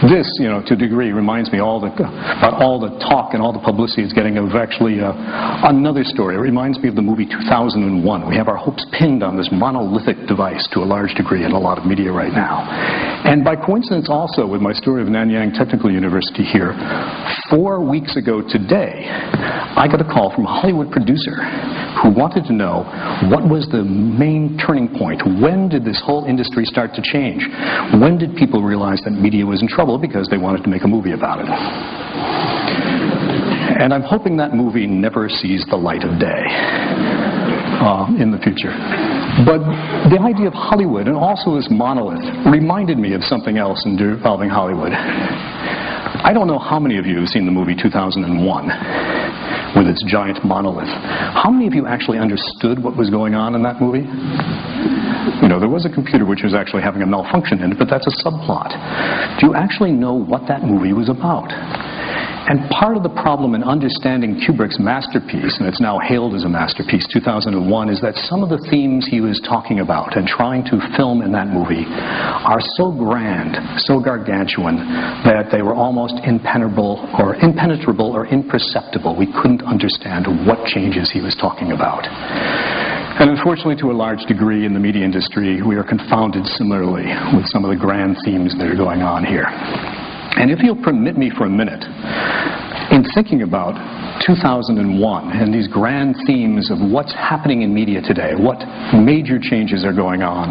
This, to a degree, reminds me about all the talk and all the publicity it's getting of actually another story. It reminds me of the movie 2001. We have our hopes pinned on this monolithic device to a large degree in a lot of media right now. And by coincidence also with my story of Nanyang Technical University here, 4 weeks ago today, I got a call from a Hollywood producer who wanted to know what was the main turning point. When did this whole industry start to change? When did people realize that media was in trouble because they wanted to make a movie about it? And I'm hoping that movie never sees the light of day in the future. But the idea of Hollywood, and also this monolith, reminded me of something else involving Hollywood. I don't know how many of you have seen the movie 2001 with its giant monolith. How many of you actually understood what was going on in that movie? There was a computer which was actually having a malfunction in it, but that's a subplot. Do you actually know what that movie was about? And part of the problem in understanding Kubrick's masterpiece, and it's now hailed as a masterpiece, 2001, is that some of the themes he was talking about and trying to film in that movie are so grand, so gargantuan, that they were almost impenetrable or imperceptible. We couldn't understand what changes he was talking about. And unfortunately, to a large degree in the media industry, we are confounded similarly with some of the grand themes that are going on here. And if you'll permit me for a minute, in thinking about 2001 and these grand themes of what's happening in media today, what major changes are going on,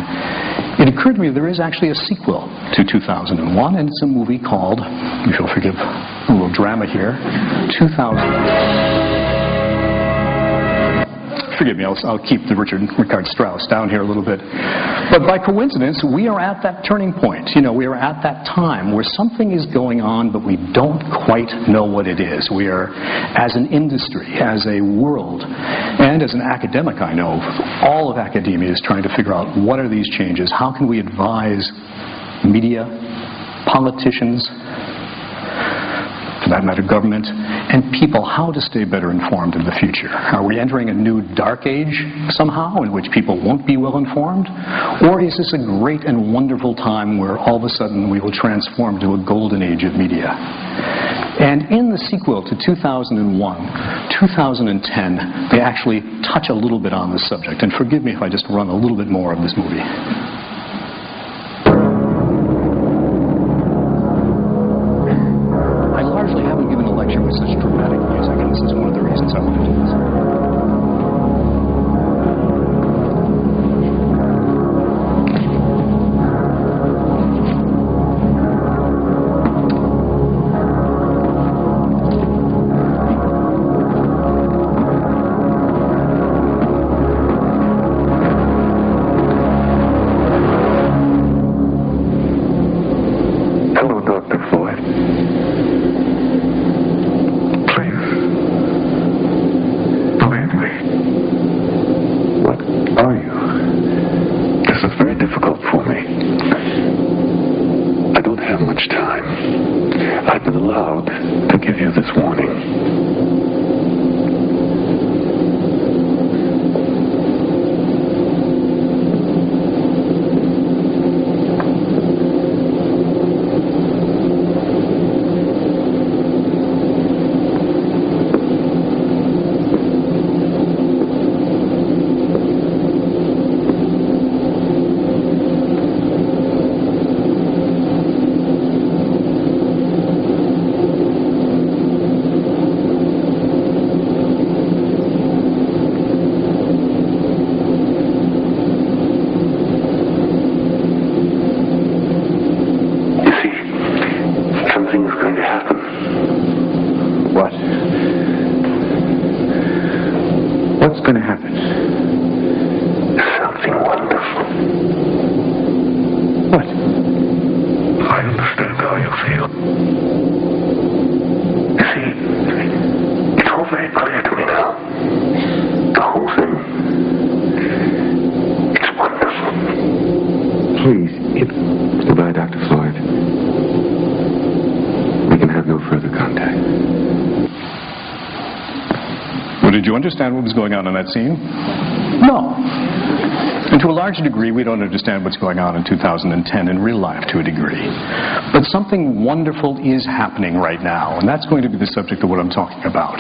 it occurred to me there is actually a sequel to 2001, and it's a movie called, if you'll forgive a little drama here, 2000. Forgive me, I'll keep the Richard Strauss down here a little bit. But by coincidence, we are at that turning point. We are at that time where something is going on, but we don't quite know what it is. We are, as an industry, as a world, and as an academic, I know, all of academia is trying to figure out what are these changes, how can we advise media, politicians, for that matter, government, and people how to stay better informed in the future. Are we entering a new dark age somehow in which people won't be well informed? Or is this a great and wonderful time where all of a sudden we will transform to a golden age of media? And in the sequel to 2001, 2010, they actually touch a little bit on this subject. And forgive me if I just run a little bit more of this movie. With such dramatic music, and this is one of the reasons I want to do this. Hello, Dr. Floyd. I've been allowed to give you this warning. What's going to happen? Something wonderful. What? I understand how you feel. You see, it's all very clear to me now. The whole thing. It's wonderful. Please, goodbye, Dr. Floyd. We can have no further contact. Well, did you understand what was going on in that scene? No. And to a large degree, we don't understand what's going on in 2010 in real life to a degree. But something wonderful is happening right now, and that's going to be the subject of what I'm talking about.